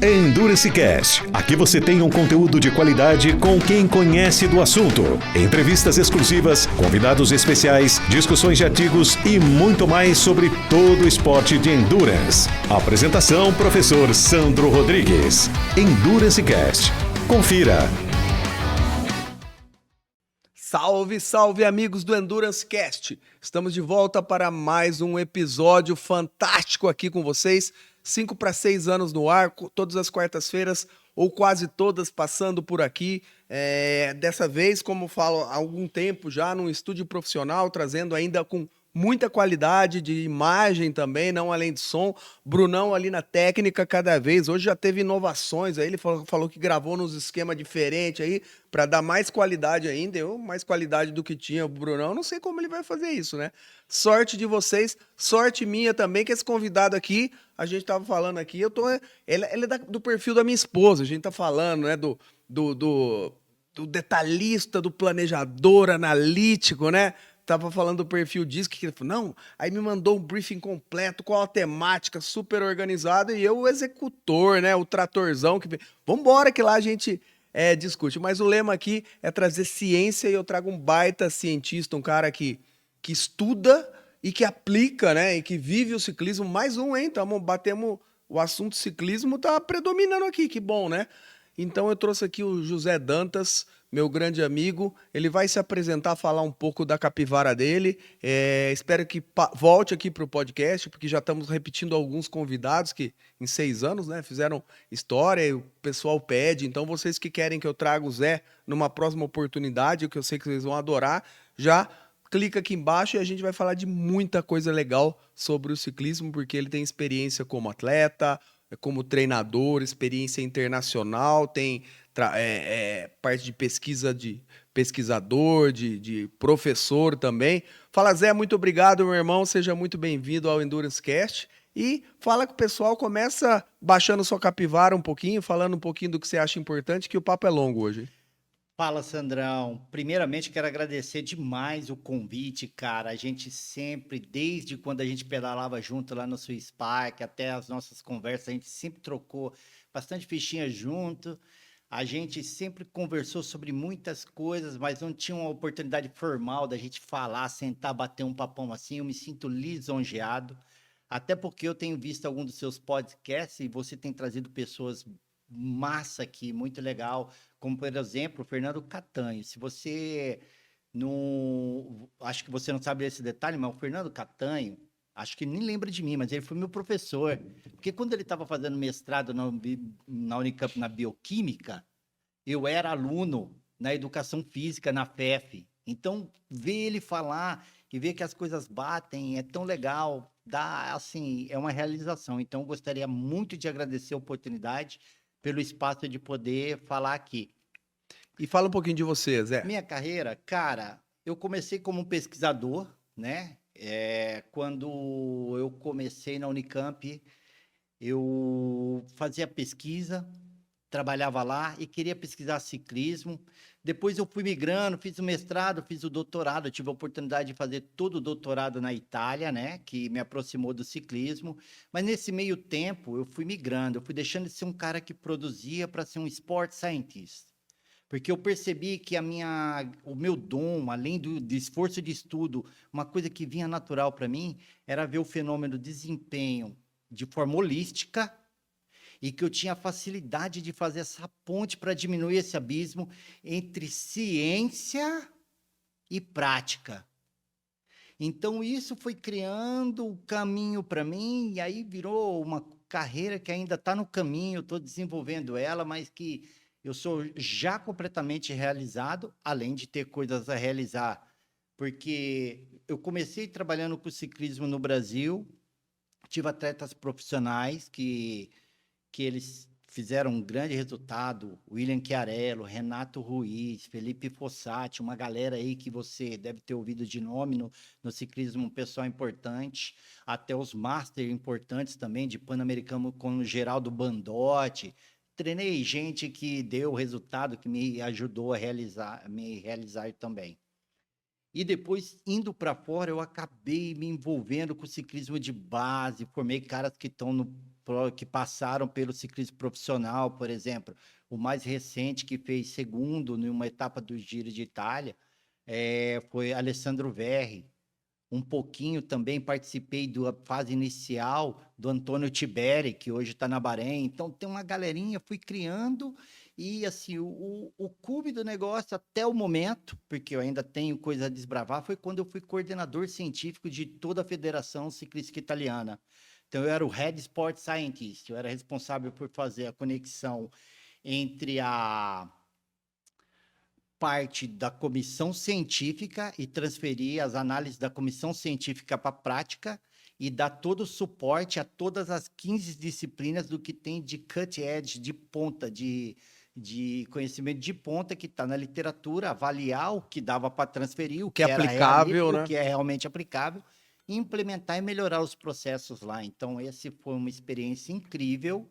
Endurance Cast. Aqui você tem um conteúdo de qualidade com quem conhece do assunto. Entrevistas exclusivas, convidados especiais, discussões de artigos e muito mais sobre todo o esporte de endurance. Apresentação: Professor Sandro Rodrigues. Endurance Cast. Confira. Salve, salve amigos do Endurance Cast! Estamos de volta para mais um episódio fantástico aqui com vocês. 5 para 6 anos no ar, todas as quartas-feiras, ou quase todas, passando por aqui. Dessa vez, como falo há algum tempo já, num estúdio profissional, trazendo ainda com muita qualidade de imagem também, não além de som. Brunão ali na técnica cada vez. Hoje já teve inovações aí, ele falou que gravou nos esquemas diferentes aí, para dar mais qualidade ainda, mais qualidade do que tinha o Brunão. Não sei como ele vai fazer isso, né? Sorte de vocês, sorte minha também, que esse convidado aqui, a gente tava falando aqui, ele é do perfil da minha esposa, a gente tá falando, né, do detalhista, do planejador analítico, né? Tava falando do perfil disso, que ele falou, não, aí me mandou um briefing completo, qual a temática, super organizado, e eu o executor, né, o tratorzão, vambora que lá a gente discute. Mas o lema aqui é trazer ciência, e eu trago um baita cientista, um cara que estuda e que aplica, né, e que vive o ciclismo. Mais um, hein, batemos o assunto ciclismo, tá predominando aqui, que bom, né? Então eu trouxe aqui o José Dantas, meu grande amigo. Ele vai se apresentar, falar um pouco da capivara dele. Espero que volte aqui para o podcast, porque já estamos repetindo alguns convidados que em 6 anos, né, fizeram história e o pessoal pede. Então vocês que querem que eu traga o Zé numa próxima oportunidade, que eu sei que vocês vão adorar, já clica aqui embaixo e a gente vai falar de muita coisa legal sobre o ciclismo, porque ele tem experiência como atleta, como treinador, experiência internacional, tem parte de pesquisa, de pesquisador, de professor também. Fala, Zé, muito obrigado, meu irmão, seja muito bem-vindo ao Endurance Cast. E fala com o pessoal, começa baixando sua capivara um pouquinho, falando um pouquinho do que você acha importante, que o papo é longo hoje. Fala, Sandrão. Primeiramente, quero agradecer demais o convite, cara. A gente sempre, desde quando a gente pedalava junto lá no Swiss Park, até as nossas conversas, a gente sempre trocou bastante fichinha junto. A gente sempre conversou sobre muitas coisas, mas não tinha uma oportunidade formal da gente falar, sentar, bater um papão assim. Eu me sinto lisonjeado, até porque eu tenho visto alguns dos seus podcasts e você tem trazido pessoas massa aqui, muito legal, como por exemplo o Fernando Catanho. Se você não, acho que você não sabe esse detalhe, mas o Fernando Catanho, acho que nem lembra de mim, mas ele foi meu professor, porque quando ele estava fazendo mestrado na Unicamp na bioquímica, eu era aluno na educação física na FEF. Então ver ele falar e ver que as coisas batem é tão legal, dá assim, é uma realização. Então eu gostaria muito de agradecer a oportunidade pelo espaço de poder falar aqui. E fala um pouquinho de você, Zé. Minha carreira, cara, eu comecei como pesquisador, né? Quando eu comecei na Unicamp, eu fazia pesquisa, trabalhava lá e queria pesquisar ciclismo. Depois eu fui migrando, fiz o mestrado, fiz o doutorado. Eu tive a oportunidade de fazer todo o doutorado na Itália, né? Que me aproximou do ciclismo. Mas nesse meio tempo eu fui migrando, eu fui deixando de ser um cara que produzia para ser um sport scientist. Porque eu percebi que o meu dom, além do esforço de estudo, uma coisa que vinha natural para mim, era ver o fenômeno do desempenho de forma holística, e que eu tinha facilidade de fazer essa ponte para diminuir esse abismo entre ciência e prática. Então, isso foi criando um caminho para mim, e aí virou uma carreira que ainda está no caminho, estou desenvolvendo ela, mas que eu sou já completamente realizado, além de ter coisas a realizar, porque eu comecei trabalhando com ciclismo no Brasil, tive atletas profissionais que eles fizeram um grande resultado, William Chiarello, Renato Ruiz, Felipe Fossati, uma galera aí que você deve ter ouvido de nome no ciclismo, um pessoal importante, até os Master importantes também, de Pan-Americano como Geraldo Bandotti. Treinei gente que deu resultado, que me ajudou a me realizar também. E depois, indo para fora, eu acabei me envolvendo com o ciclismo de base, formei caras que estão que passaram pelo ciclismo profissional, por exemplo. O mais recente que fez segundo numa etapa do Giro de Itália foi Alessandro Verri. Um pouquinho também participei da fase inicial do Antônio Tiberi, que hoje está na Bahrein. Então, tem uma galerinha, fui criando. E, assim, o cume do negócio até o momento, porque eu ainda tenho coisa a desbravar, foi quando eu fui coordenador científico de toda a Federação Ciclística Italiana. Então, eu era o Head Sport Scientist. Eu era responsável por fazer a conexão entre a parte da comissão científica e transferir as análises da comissão científica para a prática e dar todo o suporte a todas as 15 disciplinas do que tem de cut edge, de ponta, de conhecimento de ponta que está na literatura, avaliar o que dava para transferir, o que é era aplicável, né? o que é realmente aplicável, e implementar e melhorar os processos lá. Então, essa foi uma experiência incrível.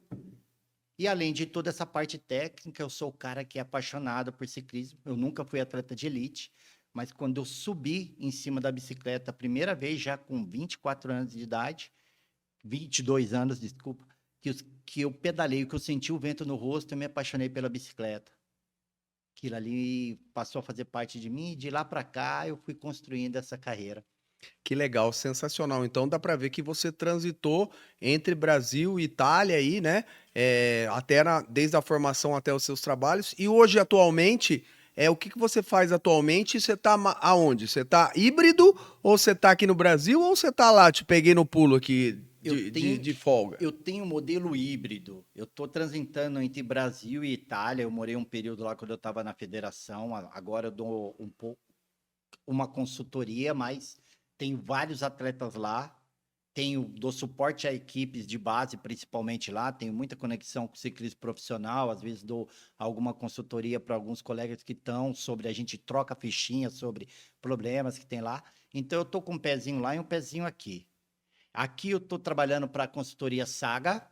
E além de toda essa parte técnica, eu sou o cara que é apaixonado por ciclismo. Eu nunca fui atleta de elite, mas quando eu subi em cima da bicicleta a primeira vez, já com 24 anos de idade, 22 anos, desculpa, que eu pedalei, que eu senti o vento no rosto, eu me apaixonei pela bicicleta. Aquilo ali passou a fazer parte de mim, e de lá para cá eu fui construindo essa carreira. Que legal, sensacional. Então dá para ver que você transitou entre Brasil e Itália aí, né? Desde a formação até os seus trabalhos. E hoje, atualmente, o que você faz atualmente? Você tá aonde? Você tá híbrido ou você tá aqui no Brasil ou você tá lá? Te peguei no pulo aqui de folga. Eu tenho um modelo híbrido. Eu estou transitando entre Brasil e Itália. Eu morei um período lá quando eu estava na federação. Agora eu dou uma consultoria, mas tenho vários atletas lá. Dou suporte a equipes de base, principalmente lá. Tenho muita conexão com o ciclismo profissional. Às vezes dou alguma consultoria para alguns colegas que estão a gente troca fichinhas sobre problemas que tem lá. Então, eu estou com um pezinho lá e um pezinho aqui. Aqui eu estou trabalhando para a consultoria Saga,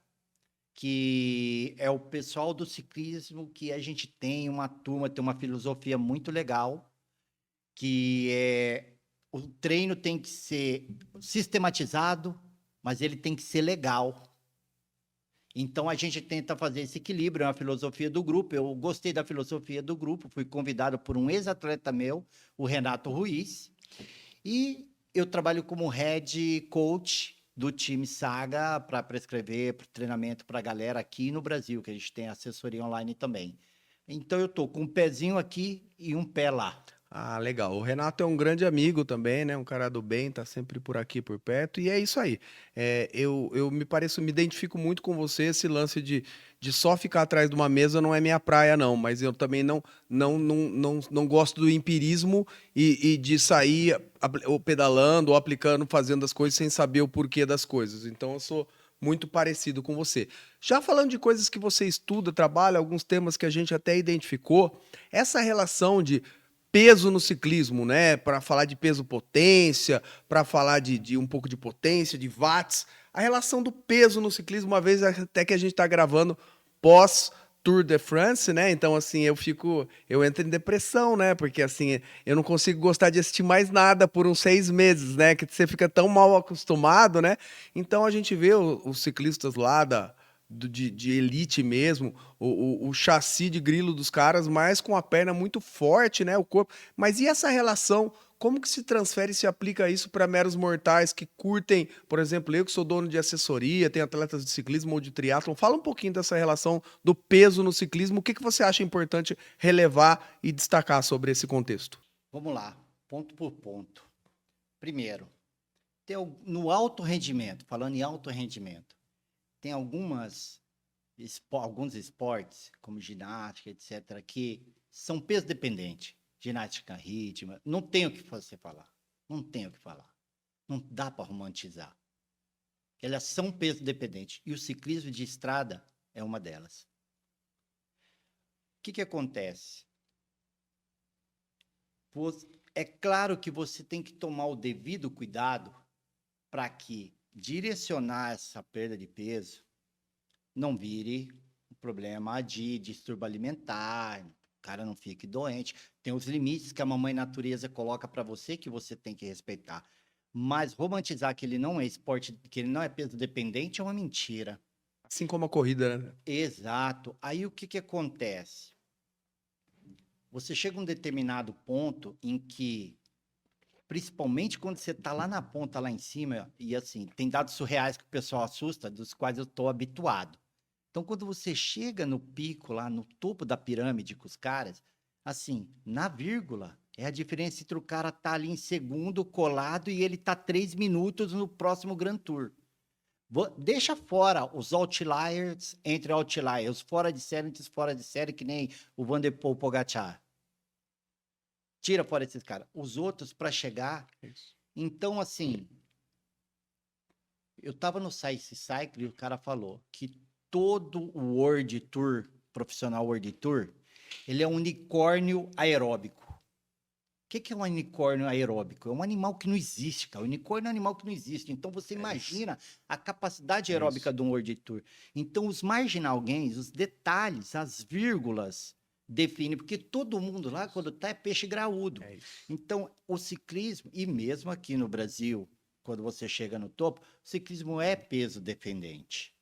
que é o pessoal do ciclismo que a gente tem uma turma, tem uma filosofia muito legal, que o treino tem que ser sistematizado, mas ele tem que ser legal. Então, a gente tenta fazer esse equilíbrio, é uma filosofia do grupo. Eu gostei da filosofia do grupo, fui convidado por um ex-atleta meu, o Renato Ruiz, e eu trabalho como head coach do time Saga para prescrever treinamento para a galera aqui no Brasil, que a gente tem assessoria online também. Então, eu estou com um pezinho aqui e um pé lá. Ah, legal. O Renato é um grande amigo também, né? Um cara do bem, tá sempre por aqui, por perto. E é isso aí. Eu me identifico muito com você. Esse lance de só ficar atrás de uma mesa não é minha praia, não. Mas eu também não gosto do empirismo e de sair ou pedalando ou aplicando, fazendo as coisas sem saber o porquê das coisas. Então eu sou muito parecido com você. Já falando de coisas que você estuda, trabalha, alguns temas que a gente até identificou, essa relação de peso no ciclismo, né? Para falar de peso-potência, para falar de um pouco de potência, de watts. A relação do peso no ciclismo, uma vez até que a gente está gravando pós Tour de France, né? Então, assim, eu entro em depressão, né? Porque, assim, eu não consigo gostar de assistir mais nada por uns 6 meses, né? Que você fica tão mal acostumado, né? Então, a gente vê os ciclistas lá de elite mesmo, o chassi de grilo dos caras, mas com a perna muito forte, né? O corpo. Mas e essa relação? Como que se transfere e se aplica isso para meros mortais que curtem, por exemplo, eu que sou dono de assessoria, tenho atletas de ciclismo ou de triatlon, fala um pouquinho dessa relação do peso no ciclismo, o que você acha importante relevar e destacar sobre esse contexto? Vamos lá, ponto por ponto. Primeiro, no alto rendimento, falando em alto rendimento, tem alguns esportes, como ginástica, etc., que são peso dependente. Ginástica rítmica, não tem o que você falar. Não tem o que falar. Não dá para romantizar. Elas são peso dependente. E o ciclismo de estrada é uma delas. O que acontece? É claro que você tem que tomar o devido cuidado para que direcionar essa perda de peso não vire um problema de distúrbio alimentar, o cara não fique doente. Tem os limites que a mamãe natureza coloca para você que você tem que respeitar. Mas romantizar que ele não é esporte, que ele não é peso dependente é uma mentira. Assim como a corrida, né? Exato. Aí o que que acontece? Você chega a um determinado ponto em que, principalmente quando você está lá na ponta, lá em cima, e assim, tem dados surreais que o pessoal assusta, dos quais eu estou habituado. Então, quando você chega no pico, lá no topo da pirâmide com os caras, assim, na vírgula, é a diferença entre o cara tá ali em segundo colado e ele tá 3 minutos no próximo Grand Tour. Deixa fora os outliers entre outliers, fora de série entre fora de série, que nem o Van der Poel, Pogacar. Tira fora esses caras. Os outros, para chegar... Isso. Então, assim, eu tava no Science Cycle e o cara falou que todo o World Tour, profissional World Tour, ele é um unicórnio aeróbico. O que é um unicórnio aeróbico? É um animal que não existe, cara. O unicórnio é um animal que não existe. Então, você imagina a capacidade aeróbica de um World Tour. Então, os marginal gains, os detalhes, as vírgulas, definem. Porque todo mundo lá, quando tá, é peixe graúdo. É isso. Então, o ciclismo, e mesmo aqui no Brasil, quando você chega no topo, o ciclismo é peso defendente.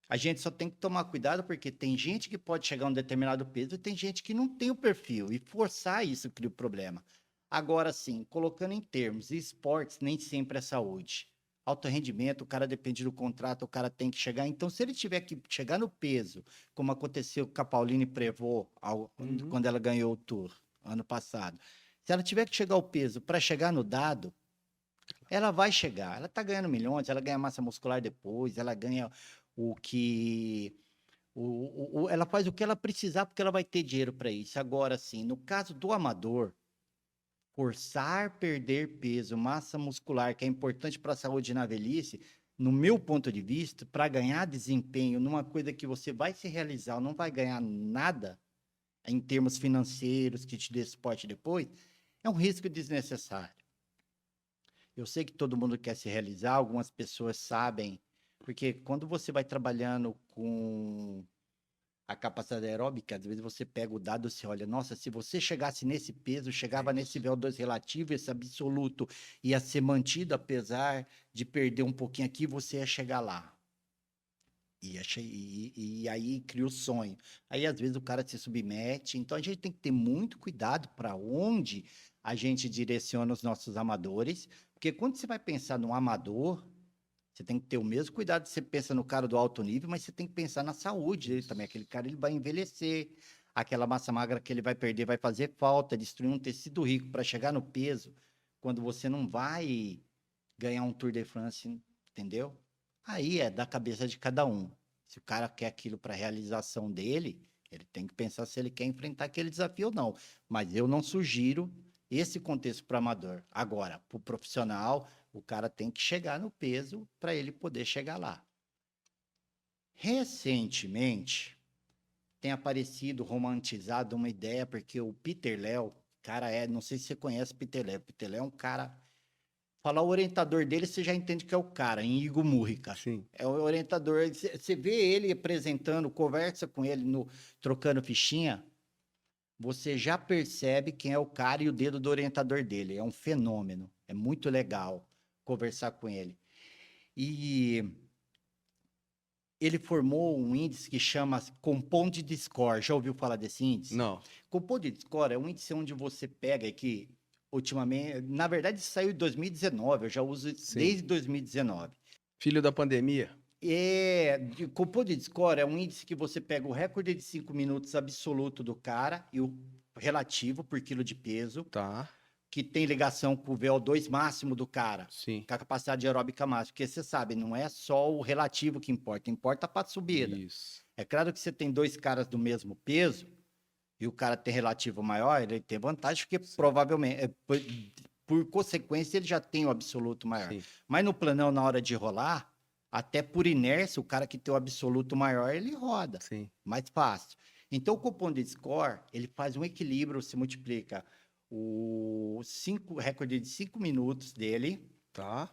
A gente só tem que tomar cuidado porque tem gente que pode chegar a um determinado peso e tem gente que não tem o perfil. E forçar isso cria o problema. Agora sim, colocando em termos, esportes nem sempre é saúde. Alto rendimento, o cara depende do contrato, o cara tem que chegar. Então, se ele tiver que chegar no peso, como aconteceu com a Pauline Prévost, quando ela ganhou o Tour, ano passado. Se ela tiver que chegar ao peso para chegar no dado, ela vai chegar. Ela está ganhando milhões, ela ganha massa muscular depois, ela ganha o que... ela faz o que ela precisar, porque ela vai ter dinheiro para isso. Agora, sim, no caso do amador, forçar perder peso, massa muscular, que é importante para a saúde na velhice, no meu ponto de vista, para ganhar desempenho numa coisa que você vai se realizar, não vai ganhar nada em termos financeiros, que te dê suporte depois, é um risco desnecessário. Eu sei que todo mundo quer se realizar, algumas pessoas sabem, porque quando você vai trabalhando com a capacidade aeróbica, às vezes você pega o dado e você olha, nossa, se você chegasse nesse peso, chegava nesse VO2 relativo, esse absoluto ia ser mantido, apesar de perder um pouquinho aqui, você ia chegar lá. E aí cria o sonho. Aí, às vezes, o cara se submete. Então, a gente tem que ter muito cuidado para onde a gente direciona os nossos amadores, porque quando você vai pensar num amador, você tem que ter o mesmo cuidado que você pensa no cara do alto nível, mas você tem que pensar na saúde dele também. Aquele cara ele vai envelhecer, aquela massa magra que ele vai perder vai fazer falta, destruir um tecido rico para chegar no peso, quando você não vai ganhar um Tour de France, entendeu? Aí é da cabeça de cada um. Se o cara quer aquilo para a realização dele, ele tem que pensar se ele quer enfrentar aquele desafio ou não. Mas eu não sugiro esse contexto para amador. Agora, para o profissional, o cara tem que chegar no peso para ele poder chegar lá. Recentemente, tem aparecido, romantizado uma ideia, porque o Peter Léo, cara, não sei se você conhece o Peter Léo. Peter Léo é um cara... Falar o orientador dele, você já entende que é o cara, Inigo Murrica. Sim. É o orientador. Você vê ele apresentando, conversa com ele, trocando fichinha, você já percebe quem é o cara e o dedo do orientador dele. É um fenômeno. É muito legal conversar com ele. E ele formou um índice que chama Compounded Score. Já ouviu falar desse índice? Não. Compounded Score é um índice onde você pega aqui, ultimamente, na verdade saiu em 2019, eu já uso desde 2019. Filho da pandemia. Compounded Score é um índice que você pega o recorde de 5 minutos absoluto do cara e o relativo por quilo de peso, Tá. que tem ligação com o VO2 máximo do cara, Sim. com a capacidade aeróbica máxima, porque você sabe, não é só o relativo que importa para a subida. Isso. É claro que você tem dois caras do mesmo peso e o cara tem relativo maior, ele tem vantagem, porque provavelmente, por consequência, ele já tem o absoluto maior. Sim. Mas no planão, na hora de rolar, até por inércia, o cara que tem o absoluto maior, ele roda. Sim. Mais fácil. Então, o Compounded Score, ele faz um equilíbrio, se multiplica o recorde de 5 minutos dele, Tá.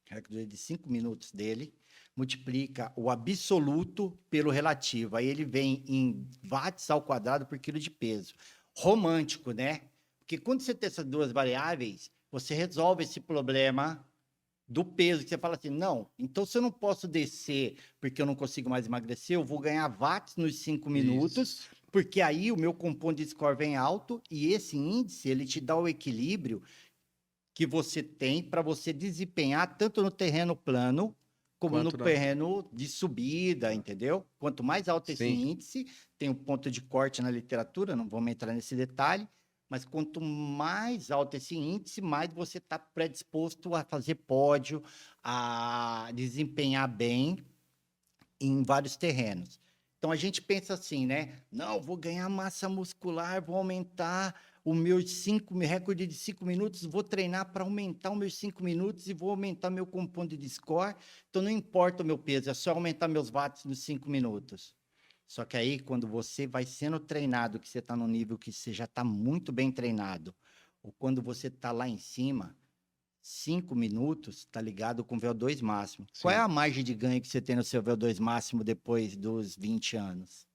recorde de 5 minutos dele, multiplica o absoluto pelo relativo. Aí ele vem em watts ao quadrado por quilo de peso. Romântico, né? Porque quando você tem essas duas variáveis, você resolve esse problema do peso, que você fala assim, não, então se eu não posso descer porque eu não consigo mais emagrecer, eu vou ganhar watts nos 5 minutos, Isso. porque aí o meu compound score vem alto e esse índice, ele te dá o equilíbrio que você tem para você desempenhar tanto no terreno plano como no Quanto não. terreno de subida, entendeu? Quanto mais alto esse Sim. índice, tem um ponto de corte na literatura, não vamos entrar nesse detalhe, mas quanto mais alto esse índice, mais você está predisposto a fazer pódio, a desempenhar bem em vários terrenos. Então a gente pensa assim, né? Não, vou ganhar massa muscular, vou aumentar o meu recorde de 5 minutos, vou treinar para aumentar os meus 5 minutos e vou aumentar meu compound de score. Então não importa o meu peso, é só aumentar meus watts nos 5 minutos. Só que aí, quando você vai sendo treinado, que você está no nível que você já está muito bem treinado, ou quando você está lá em cima, 5 minutos está ligado com o VO2 máximo. Sim. Qual é a margem de ganho que você tem no seu VO2 máximo depois dos 20 anos?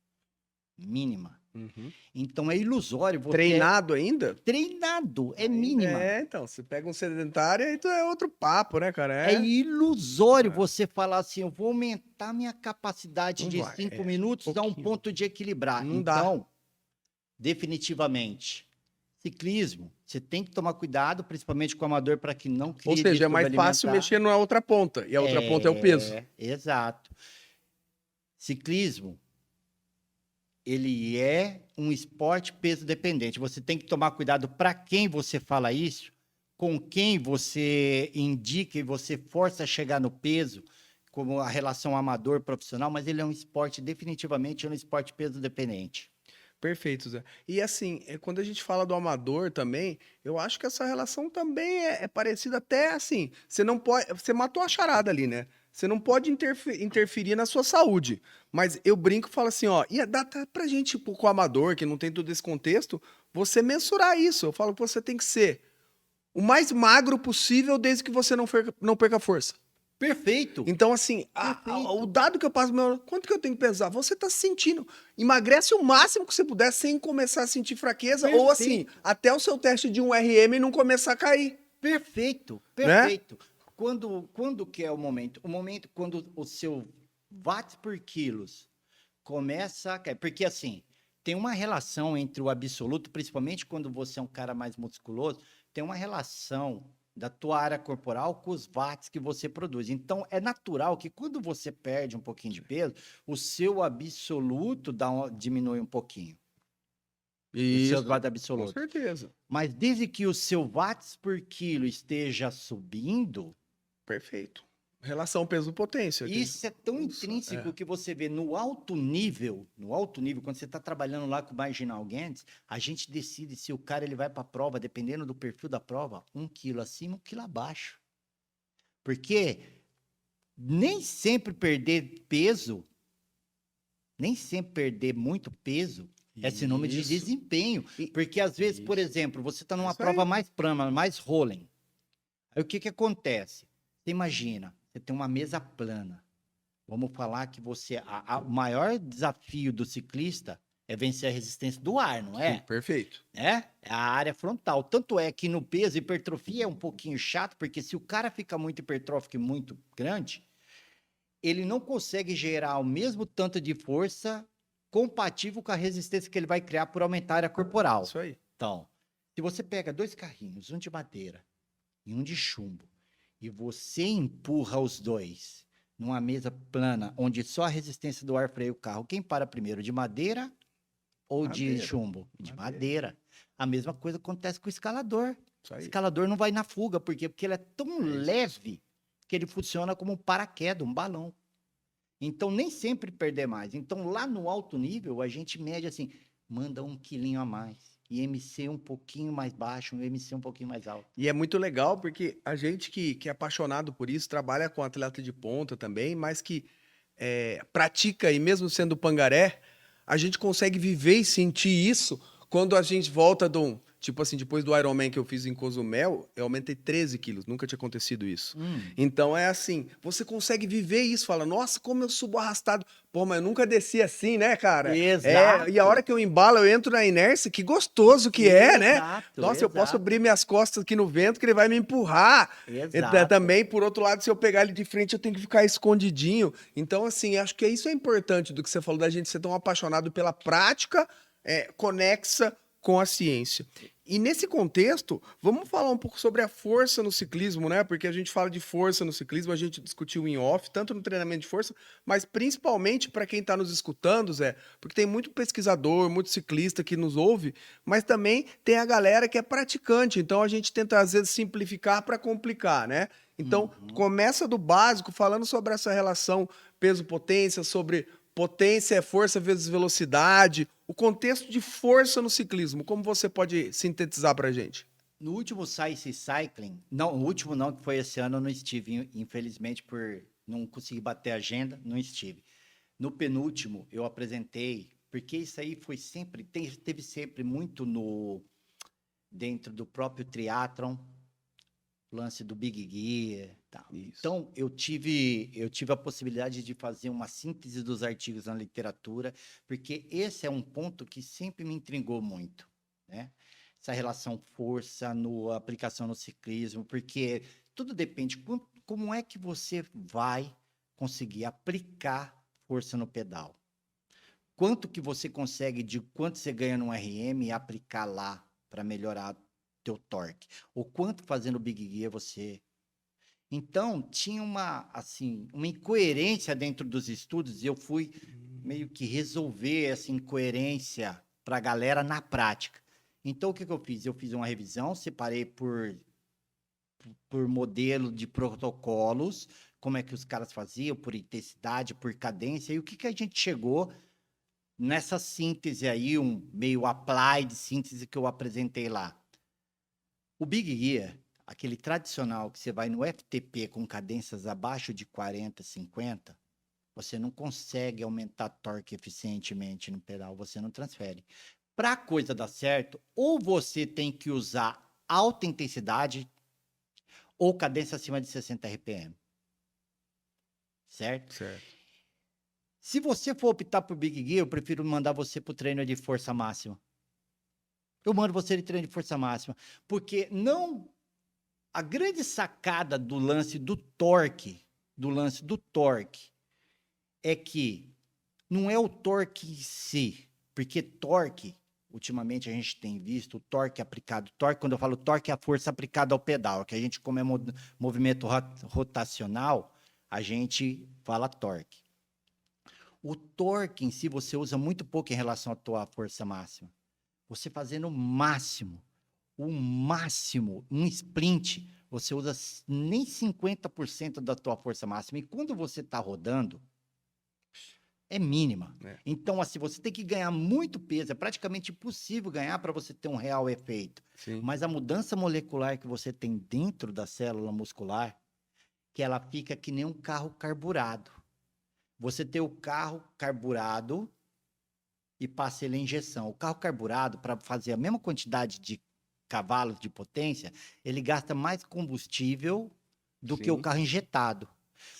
Mínima. Uhum. Então é ilusório você. Treinado ainda? Treinado, é mínima. É, então, você pega um sedentário e tu é outro papo, né, cara? É ilusório É. você falar assim, eu vou aumentar minha capacidade Não de vai, 5 é, minutos a um pouquinho. ponto de equilibrar. Não dá. Então, definitivamente, ciclismo, você tem que tomar cuidado, principalmente com o amador, para que não crie Ou seja, é mais distúrbio fácil alimentar. mexer na outra ponta. E a outra ponta é o peso. Exato. Ciclismo, ele é um esporte peso dependente. Você tem que tomar cuidado para quem você fala isso, com quem você indica e você força a chegar no peso, como a relação amador-profissional, mas ele é um esporte, definitivamente, é um esporte peso dependente. Perfeito, Zé. E assim, quando a gente fala do amador também, eu acho que essa relação também é parecida até assim. Você não pode. Você matou a charada ali, né? Você não pode interferir na sua saúde. Mas eu brinco e falo assim, ó, e dá até pra gente, tipo, com o amador, que não tem todo esse contexto, você mensurar isso. Eu falo que você tem que ser o mais magro possível desde que você não perca força. Perfeito. Então, assim, o dado que eu passo, quanto que eu tenho que pesar? Você tá se sentindo. Emagrece o máximo que você puder sem começar a sentir fraqueza. Perfeito. Ou assim, até o seu teste de 1 RM não começar a cair. Perfeito, Né? perfeito. Quando que é o momento? O momento quando o seu watts por quilos começa a cair. Porque, assim, tem uma relação entre o absoluto, principalmente quando você é um cara mais musculoso, tem uma relação da tua área corporal com os watts que você produz. Então, é natural que quando você perde um pouquinho de peso, o seu absoluto diminui um pouquinho. Os seus watts com absolutos. certeza. Mas desde que o seu watts por quilo esteja subindo, Perfeito. Relação peso-potência. isso é tão intrínseco que você vê no alto nível, quando você está trabalhando lá com o Marginal Gains, a gente decide se o cara ele vai para a prova, dependendo do perfil da prova, 1 quilo acima, 1 quilo abaixo. Porque nem sempre perder peso, nem sempre perder muito peso, é sinônimo de Isso. desempenho. Porque às vezes, por exemplo, você está numa Isso prova aí. mais plana, mais rolling. Aí o que que acontece? Você imagina, você tem uma mesa plana. Vamos falar que você... o maior desafio do ciclista é vencer a resistência do ar, não é? Sim, perfeito. É a área frontal. Tanto é que no peso, hipertrofia é um pouquinho chato, porque se o cara fica muito hipertrófico e muito grande, ele não consegue gerar o mesmo tanto de força compatível com a resistência que ele vai criar por aumentar a área corporal. Isso aí. Então, se você pega 2 carrinhos, um de madeira e um de chumbo, e você empurra os dois numa mesa plana, onde só a resistência do ar freia o carro, quem para primeiro, de madeira ou de Madeira. chumbo? De madeira. A mesma coisa acontece com o escalador. Isso O aí. escalador não vai na fuga, por quê? Porque ele é tão leve que ele funciona como um paraquedas, um balão. Então, nem sempre perder mais. Então, lá no alto nível, a gente mede assim, manda 1 quilinho a mais. IMC um pouquinho mais baixo, um IMC um pouquinho mais alto. E é muito legal porque a gente que é apaixonado por isso, trabalha com atleta de ponta também, mas que pratica, e mesmo sendo pangaré, a gente consegue viver e sentir isso quando a gente volta Tipo assim, depois do Ironman que eu fiz em Cozumel, eu aumentei 13 quilos. Nunca tinha acontecido isso. Então é assim, você consegue viver isso. Fala, nossa, como eu subo arrastado. Pô, mas eu nunca desci assim, né, cara? Exato. E a hora que eu embalo, eu entro na inércia, que gostoso que é, né? Exato, Nossa, eu posso exato. abrir minhas costas aqui no vento, que ele vai me empurrar. Exato. Também, por outro lado, se eu pegar ele de frente, eu tenho que ficar escondidinho. Então, assim, acho que isso é importante do que você falou da gente ser tão apaixonado pela prática conexa com a ciência. E nesse contexto, vamos falar um pouco sobre a força no ciclismo, né? Porque a gente fala de força no ciclismo, a gente discutiu em off, tanto no treinamento de força, mas principalmente para quem está nos escutando, Zé, porque tem muito pesquisador, muito ciclista que nos ouve, mas também tem a galera que é praticante, então a gente tenta às vezes simplificar para complicar, né? Então, começa do básico, falando sobre essa relação peso-potência, sobre potência é força vezes velocidade, o contexto de força no ciclismo, como você pode sintetizar para a gente? No último Science Cycling, não, o último não, que foi esse ano, eu não estive, infelizmente, por não conseguir bater a agenda, não estive. No penúltimo, eu apresentei, porque isso aí foi sempre, teve sempre muito dentro do próprio triatlon, lance do Big Gear, tal. Então, eu tive a possibilidade de fazer uma síntese dos artigos na literatura, porque esse é um ponto que sempre me intrigou muito, né? Essa relação força, aplicação no ciclismo, porque tudo depende como é que você vai conseguir aplicar força no pedal. Quanto que você consegue, de quanto você ganha no RM e aplicar lá para melhorar teu torque, ou quanto fazendo Big Gear você... Então, tinha uma incoerência dentro dos estudos, e eu fui meio que resolver essa incoerência para a galera na prática. Então, o que eu fiz? Eu fiz uma revisão, separei por modelo de protocolos, como é que os caras faziam, por intensidade, por cadência, e o que a gente chegou nessa síntese aí, um meio applied síntese que eu apresentei lá. O Big Gear, aquele tradicional que você vai no FTP com cadências abaixo de 40, 50, você não consegue aumentar torque eficientemente no pedal, você não transfere. Para a coisa dar certo, ou você tem que usar alta intensidade ou cadência acima de 60 RPM. Certo? Certo. Se você for optar por Big Gear, eu prefiro mandar você para o treino de força máxima. Eu mando você de treino de força máxima, porque não... A grande sacada do lance do torque, é que não é o torque em si, porque torque, ultimamente a gente tem visto o torque aplicado. Torque, quando eu falo torque, é a força aplicada ao pedal, que a gente, como é movimento rotacional, a gente fala torque. O torque em si você usa muito pouco em relação à tua força máxima. Você fazendo o máximo, um sprint, você usa nem 50% da tua força máxima. E quando você está rodando, é mínima. Então, assim, você tem que ganhar muito peso. É praticamente impossível ganhar para você ter um real efeito. Sim. Mas a mudança molecular que você tem dentro da célula muscular, que ela fica que nem um carro carburado. Você tem o carro carburado e passa ele em injeção. O carro carburado, para fazer a mesma quantidade de cavalos de potência, ele gasta mais combustível do que o carro injetado.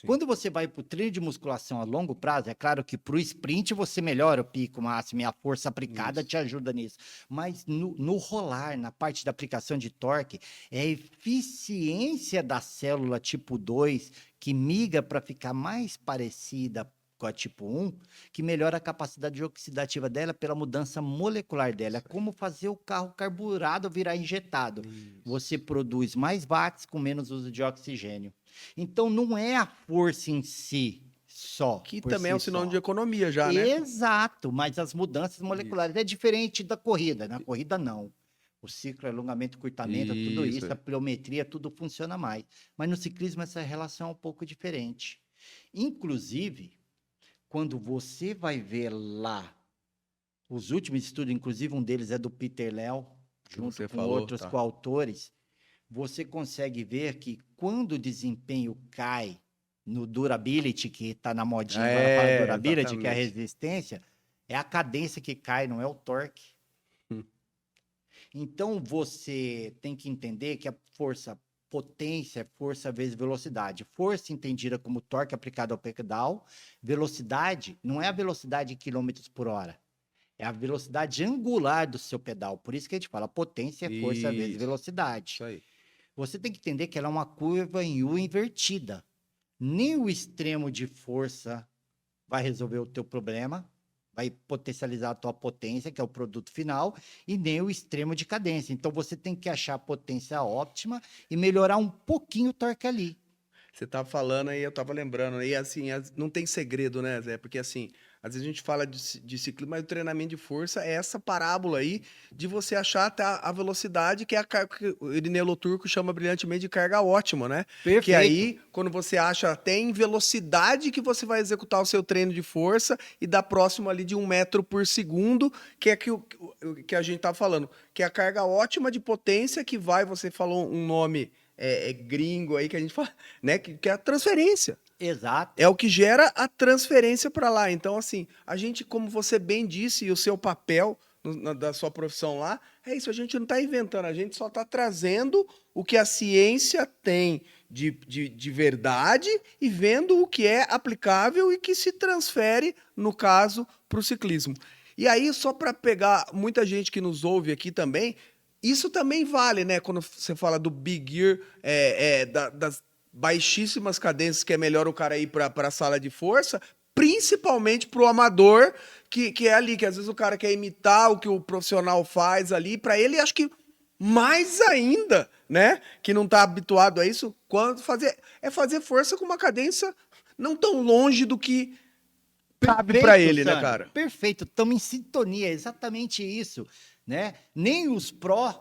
Sim. Quando você vai para o treino de musculação a longo prazo, é claro que para o sprint você melhora o pico máximo e a força aplicada te ajuda nisso. Mas no rolar, na parte da aplicação de torque, é a eficiência da célula tipo 2 que migra para ficar mais parecida com a tipo 1, que melhora a capacidade oxidativa dela pela mudança molecular dela. É como fazer o carro carburado virar injetado. Isso. Você produz mais watts com menos uso de oxigênio. Então, não é a força em si só. Que também é um sinônimo de economia já, né? Exato, mas as mudanças moleculares é diferente da corrida. Na corrida, não. O ciclo, alongamento, curtamento, tudo isso, a pliometria, tudo funciona mais. Mas no ciclismo, essa relação é um pouco diferente. Inclusive, quando você vai ver lá os últimos estudos, inclusive um deles é do Peter Léo, junto com outros coautores, você consegue ver que quando o desempenho cai no durability, que está na modinha, agora fala durability, exatamente, que é a resistência, é a cadência que cai, não é o torque. Então, você tem que entender que a força potência é força vezes velocidade. Força entendida como torque aplicado ao pedal. Velocidade não é a velocidade em quilômetros por hora. É a velocidade angular do seu pedal. Por isso que a gente fala potência é força vezes Isso. velocidade. Isso aí. Você tem que entender que ela é uma curva em U invertida. Nem o extremo de força vai resolver o teu problema, vai potencializar a tua potência, que é o produto final, e nem o extremo de cadência. Então, você tem que achar a potência óptima e melhorar um pouquinho o torque ali. Você tá falando aí, eu tava lembrando, e assim, não tem segredo, né, Zé? Porque assim, às vezes a gente fala de ciclismo, mas o treinamento de força é essa parábola aí de você achar até a velocidade, que é a carga que o Irineu Turco chama brilhantemente de carga ótima, né? Que aí, quando você acha até em velocidade que você vai executar o seu treino de força e dá próximo ali de 1 metro por segundo, que é que a gente tá falando, que é a carga ótima de potência que vai, você falou um nome gringo aí que a gente fala, né? Que é a transferência. Exato. É o que gera a transferência para lá. Então, assim, a gente, como você bem disse, e o seu papel da sua profissão lá, é isso, a gente não está inventando, a gente só está trazendo o que a ciência tem de verdade e vendo o que é aplicável e que se transfere, no caso, para o ciclismo. E aí, só para pegar muita gente que nos ouve aqui também, isso também vale, né? Quando você fala do big gear, das baixíssimas cadências, que é melhor o cara ir para a sala de força, principalmente para o amador, que é ali, que às vezes o cara quer imitar o que o profissional faz ali, para ele, acho que mais ainda, né? Que não está habituado a isso, quando fazer força com uma cadência não tão longe do que cabe para ele, Sandro, né, cara? Perfeito, estamos em sintonia, é exatamente isso, né? Nem os prós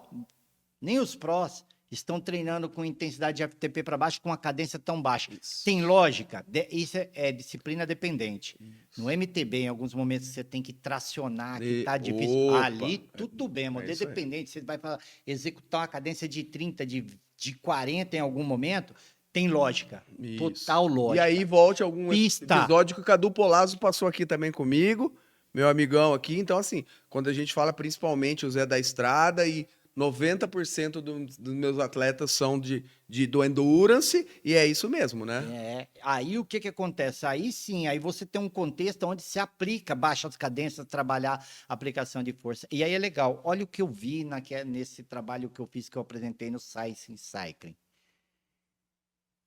estão treinando com intensidade de FTP para baixo com uma cadência tão baixa. Isso. Tem lógica, isso é disciplina dependente. Isso. No MTB, em alguns momentos, você tem que tracionar, que tá difícil. Opa, ali, tudo bem, modelo dependente. Você vai executar uma cadência de 30, de 40 em algum momento, tem lógica. Isso. Total lógica. E aí, volte a algum episódio que o Cadu Polazzo passou aqui também comigo, meu amigão aqui. Então, assim, quando a gente fala principalmente o Zé da Estrada e 90% dos meus atletas são do endurance, e é isso mesmo, né? Aí o que acontece? Aí sim, aí você tem um contexto onde se aplica baixas cadências, trabalhar a aplicação de força. E aí é legal. Olha o que eu vi nesse trabalho que eu fiz, que eu apresentei no Science Cycling.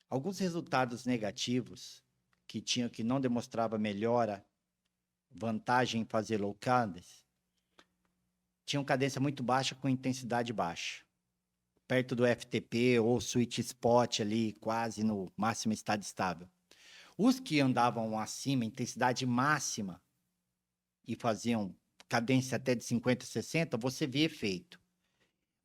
Alguns resultados negativos que não demonstrava melhora, vantagem em fazer low cadence, tinham cadência muito baixa com intensidade baixa. Perto do FTP ou sweet spot ali, quase no máximo estado estável. Os que andavam acima, intensidade máxima, e faziam cadência até de 50, 60, você via efeito.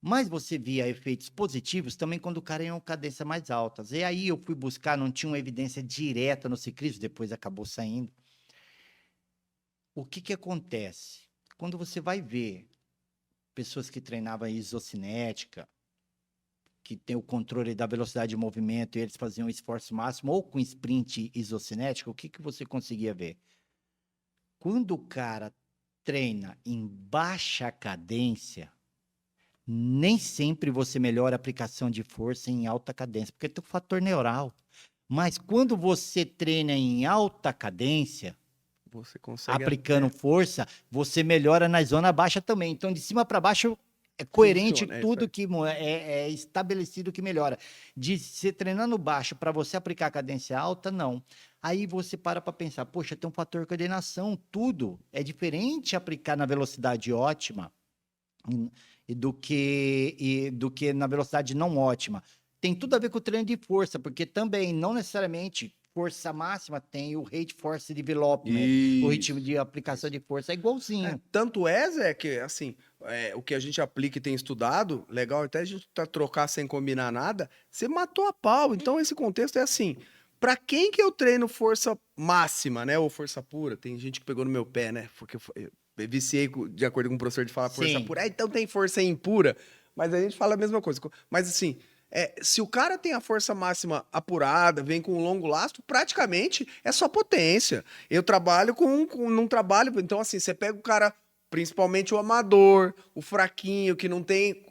Mas você via efeitos positivos também quando o cara ia com cadência mais altas. E aí eu fui buscar, não tinha uma evidência direta no ciclismo, depois acabou saindo. O que acontece? Quando você vai ver pessoas que treinavam isocinética, que tem o controle da velocidade de movimento, e eles faziam esforço máximo, ou com sprint isocinético, o que você conseguia ver? Quando o cara treina em baixa cadência, nem sempre você melhora a aplicação de força em alta cadência, porque tem o fator neural. Mas quando você treina em alta cadência, você consegue aplicando força, você melhora na zona baixa também. Então, de cima para baixo, é coerente tudo que é estabelecido que melhora. De você treinando baixo para você aplicar cadência alta, não. Aí você para pensar, poxa, tem um fator coordenação, tudo. É diferente aplicar na velocidade ótima do que na velocidade não ótima. Tem tudo a ver com o treino de força, porque também, não necessariamente, força máxima tem o rate force development, o ritmo de aplicação de força é igualzinho. Tanto Zé, que assim, o que a gente aplica e tem estudado, legal até a gente trocar sem combinar nada, você matou a pau. Então esse contexto é assim, para quem que eu treino força máxima, né, ou força pura? Tem gente que pegou no meu pé, né, porque eu viciei de acordo com o professor de falar força pura. Então tem força impura, mas a gente fala a mesma coisa. Mas assim, se o cara tem a força máxima apurada, vem com um longo lastro, praticamente é só potência. Eu trabalho num trabalho, então assim, você pega o cara principalmente o amador, o fraquinho, que não tem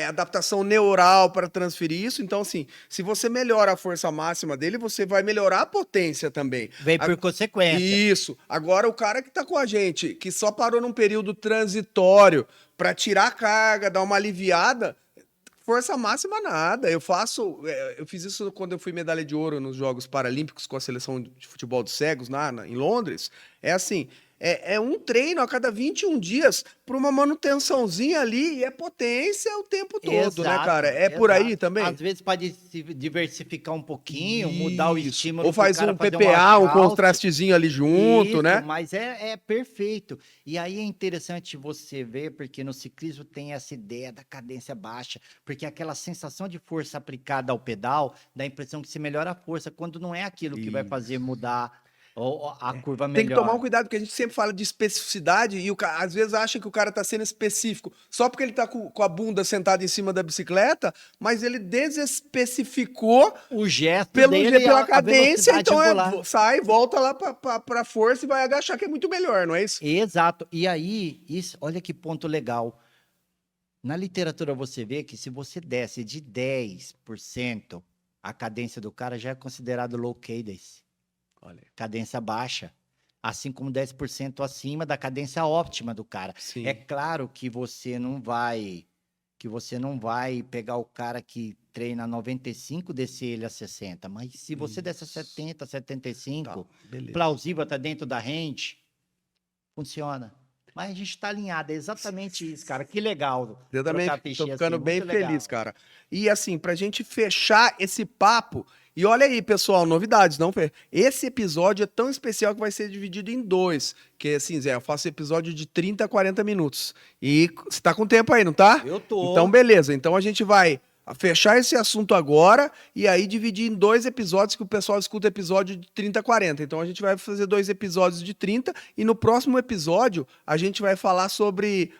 adaptação neural para transferir isso. Então, assim, se você melhora a força máxima dele, você vai melhorar a potência também. Vem por consequência. Isso. Agora, o cara que tá com a gente, que só parou num período transitório para tirar a carga, dar uma aliviada, força máxima nada. Eu fiz isso quando eu fui medalha de ouro nos Jogos Paralímpicos com a seleção de futebol dos cegos em Londres. É assim, é um treino a cada 21 dias para uma manutençãozinha ali e é potência o tempo todo, né, cara? É por aí também? Às vezes pode se diversificar um pouquinho, mudar o estímulo. Ou faz pro cara um fazer PPA, um workout. contrastezinho ali junto, Isso, né? mas é perfeito. E aí é interessante você ver, porque no ciclismo tem essa ideia da cadência baixa, porque aquela sensação de força aplicada ao pedal dá a impressão que se melhora a força, quando não é aquilo que vai fazer mudar a curva melhor. Tem que tomar um cuidado, porque a gente sempre fala de especificidade e às vezes acha que o cara tá sendo específico só porque ele tá com a bunda sentada em cima da bicicleta, mas ele desespecificou O gesto pela a cadência, velocidade então angular. sai, volta lá pra força e vai agachar, que é muito melhor, não é isso? Exato. E aí, olha que ponto legal. Na literatura você vê que se você desce de 10%, a cadência do cara já é considerado low cadence. Olha. Cadência baixa. Assim como 10% acima da cadência óptima do cara. Sim. É claro que você não vai pegar o cara que treina 95 descer ele a 60, mas se você desce a 70, 75, beleza. plausível, tá dentro da range, funciona. Mas a gente está alinhado, é exatamente isso, cara. Que legal. Exatamente, tô ficando assim, bem muito legal. feliz, cara. E assim, pra gente fechar esse papo, e olha aí, pessoal, novidades, não, Fê? Esse episódio é tão especial que vai ser dividido em 2, que assim, Zé, eu faço episódio de 30 a 40 minutos. E você tá com tempo aí, não tá? Eu tô. Então, beleza. Então a gente vai fechar esse assunto agora e aí dividir em 2 episódios, que o pessoal escuta episódio de 30 a 40. Então a gente vai fazer 2 episódios de 30 e no próximo episódio a gente vai falar sobre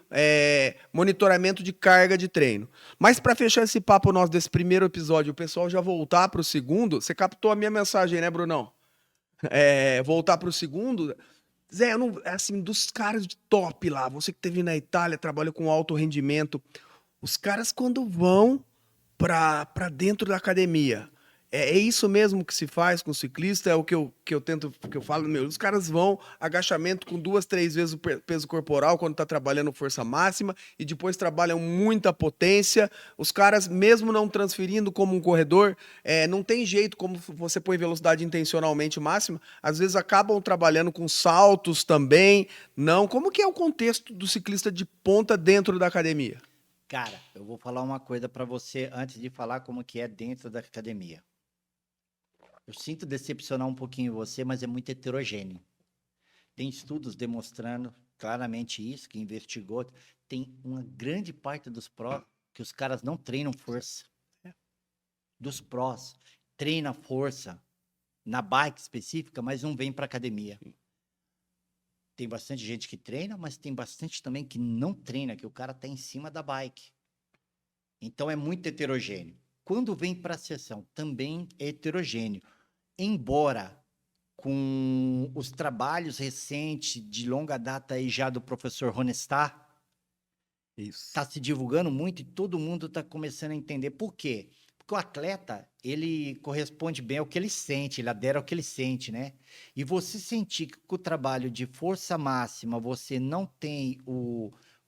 monitoramento de carga de treino. Mas para fechar esse papo nosso desse primeiro episódio, o pessoal já voltar para o segundo, você captou a minha mensagem, né, Brunão? Voltar para o segundo... Zé, eu não, assim, dos caras de top lá, você que teve na Itália, trabalha com alto rendimento, os caras quando vão para dentro da academia, é isso mesmo que se faz com o ciclista? É o que eu falo, meu, os caras vão agachamento com 2, 3 vezes o peso corporal quando tá trabalhando força máxima e depois trabalham muita potência. Os caras, mesmo não transferindo como um corredor, não tem jeito, como você põe velocidade intencionalmente máxima, às vezes acabam trabalhando com saltos também. Não, como que é o contexto do ciclista de ponta dentro da academia? Cara, eu vou falar uma coisa para você antes de falar como que é dentro da academia. Eu sinto decepcionar um pouquinho você, mas é muito heterogêneo. Tem estudos demonstrando claramente isso, que investigou. Tem uma grande parte dos prós que os caras não treinam força. Dos prós, treina força na bike específica, mas não vem para academia. Tem bastante gente que treina, mas tem bastante também que não treina, que o cara tá em cima da bike. Então é muito heterogêneo. Quando vem para a sessão, também é heterogêneo. Embora com os trabalhos recentes de longa data aí já do professor Ronestar, está se divulgando muito e todo mundo está começando a entender. Por quê? Porque o atleta, ele corresponde bem ao que ele sente, ele adera ao que ele sente, né? E você sentir que com o trabalho de força máxima você não tem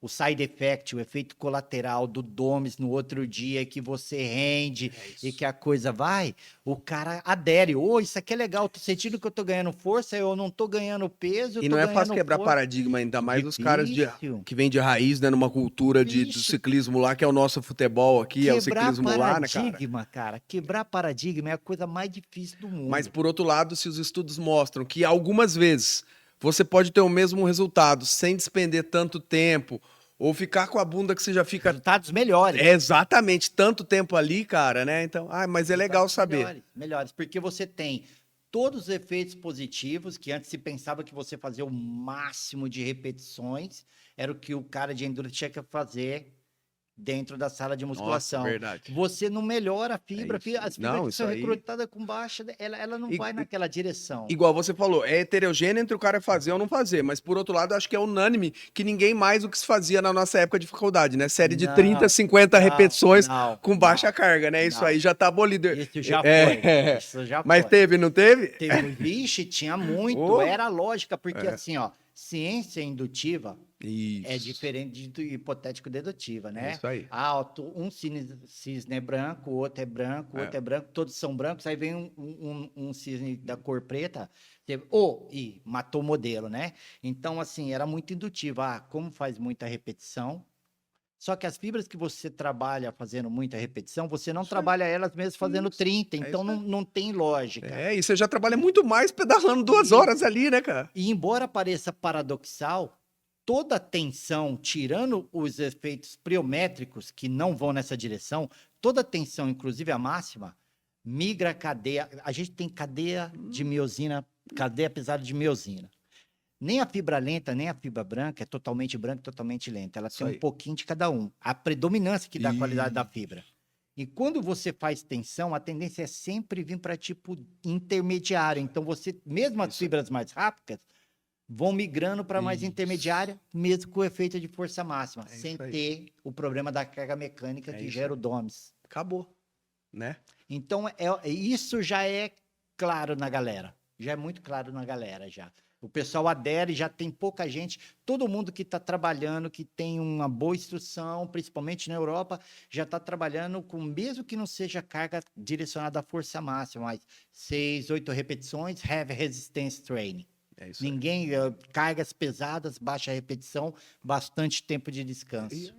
o side effect, o efeito colateral do DOMS no outro dia, que você rende e que a coisa vai, o cara adere. Isso aqui é legal, tô sentindo que eu tô ganhando força, eu não tô ganhando peso, eu E tô não é ganhando fácil quebrar força. paradigma, ainda mais os caras Difícil. que vêm de raiz, né, numa cultura do Ixi. ciclismo lá, que é o nosso futebol aqui, é o ciclismo lá, né, cara? Paradigma, cara. Quebrar paradigma é a coisa mais difícil do mundo. Mas, por outro lado, se os estudos mostram que algumas vezes você pode ter o mesmo resultado sem despender tanto tempo, ou ficar com a bunda que você já fica... Resultados melhores. Exatamente, tanto tempo ali, cara, né? Então, mas é legal saber. Melhores, porque você tem todos os efeitos positivos, que antes se pensava que você fazia o máximo de repetições, era o que o cara de endurance tinha que fazer dentro da sala de musculação. Nossa, verdade. Você não melhora a fibra, É isso. as fibras Não, que isso são aí- recrutadas com baixa, ela não vai naquela direção. Igual você falou, é heterogêneo entre o cara fazer ou não fazer, mas por outro lado, acho que é unânime que ninguém mais o que se fazia na nossa época de faculdade, né? Série de Não, 30, 50 repetições não, com baixa não, carga, né? Isso não. aí já tá abolido. Isso já É, foi. Isso já mas foi. teve, não teve? Vixe, tinha muito, Oh. era lógica, porque assim, ó, ciência indutiva Isso. é diferente de hipotético-dedutiva, né? É isso aí. Um cisne é branco, o outro é branco, o outro é branco, todos são brancos, aí vem um cisne da cor preta, e matou o modelo, né? Então, assim, era muito indutivo. Como faz muita repetição, só que as fibras que você trabalha fazendo muita repetição, você não Isso aí. trabalha elas mesmo fazendo Isso. 30, É então isso aí. não tem lógica. É, e você já trabalha muito mais pedalando 2 horas ali, né, cara? E embora pareça paradoxal, toda tensão, tirando os efeitos pliométricos que não vão nessa direção, toda tensão, inclusive a máxima, migra a cadeia. A gente tem cadeia de miosina, cadeia pesada de miosina. Nem a fibra lenta, nem a fibra branca é totalmente branca e totalmente lenta. Ela Isso tem aí. um pouquinho de cada um. A predominância que dá a qualidade da Isso. fibra. E quando você faz tensão, a tendência é sempre vir para tipo intermediário. Então, mesmo as Isso. fibras mais rápidas, vão migrando para mais Isso. intermediária, mesmo com o efeito de força máxima, É sem isso aí. ter o problema da carga mecânica É que isso gera aí. o DOMS. Acabou, né? Então, isso já é claro na galera. Já é muito claro na galera, já. O pessoal adere, já tem pouca gente. Todo mundo que está trabalhando, que tem uma boa instrução, principalmente na Europa, já está trabalhando com, mesmo que não seja carga direcionada à força máxima, mas 6, 8 repetições, heavy resistance training. É isso aí. Ninguém, cargas pesadas, baixa repetição, bastante tempo de descanso.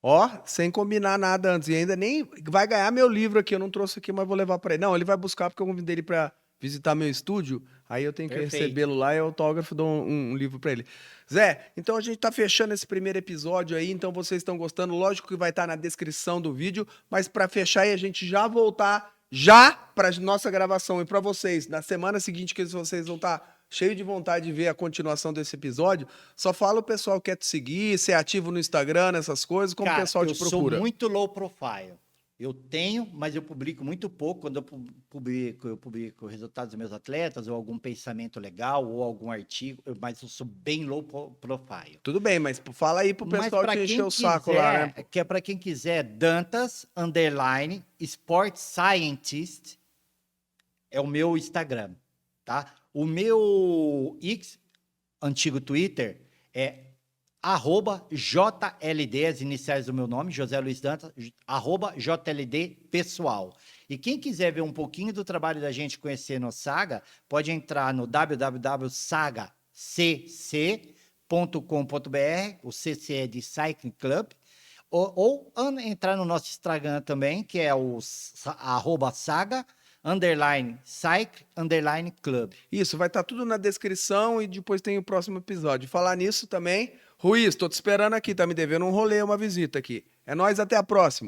Ó, sem combinar nada antes. E ainda nem vai ganhar meu livro aqui. Eu não trouxe aqui, mas vou levar pra ele. Não, ele vai buscar porque eu convidei ele pra visitar meu estúdio. Aí eu tenho que Perfeito. recebê-lo lá e autógrafo, dou um livro pra ele. Zé, então a gente tá fechando esse primeiro episódio aí. Então vocês estão gostando. Lógico que vai estar na descrição do vídeo. Mas pra fechar e a gente já voltar já pra nossa gravação e pra vocês, na semana seguinte que vocês vão estar cheio de vontade de ver a continuação desse episódio, só fala o pessoal que quer te seguir, ser ativo no Instagram, essas coisas, como Cara, o pessoal te procura. Eu sou muito low profile. Eu tenho, mas eu publico muito pouco. Quando eu publico resultados dos meus atletas, ou algum pensamento legal, ou algum artigo, mas eu sou bem low profile. Tudo bem, mas fala aí pro Mas pessoal pra te quem encher o saco lá, né? que é para quem quiser, Dantas, _ Sport Scientist, é o meu Instagram, tá? O meu X, antigo Twitter, é @JLD, as iniciais do meu nome, José Luiz Dantas, @JLD pessoal. E quem quiser ver um pouquinho do trabalho da gente, conhecer no Saga, pode entrar no www.sagacc.com.br, o CC é de Cycling Club, ou entrar no nosso Instagram também, que é o @saga_cycle_club. Isso, vai estar tudo na descrição e depois tem o próximo episódio. Falar nisso também, Ruiz, tô te esperando aqui, tá me devendo um rolê, uma visita aqui. É nóis, até a próxima.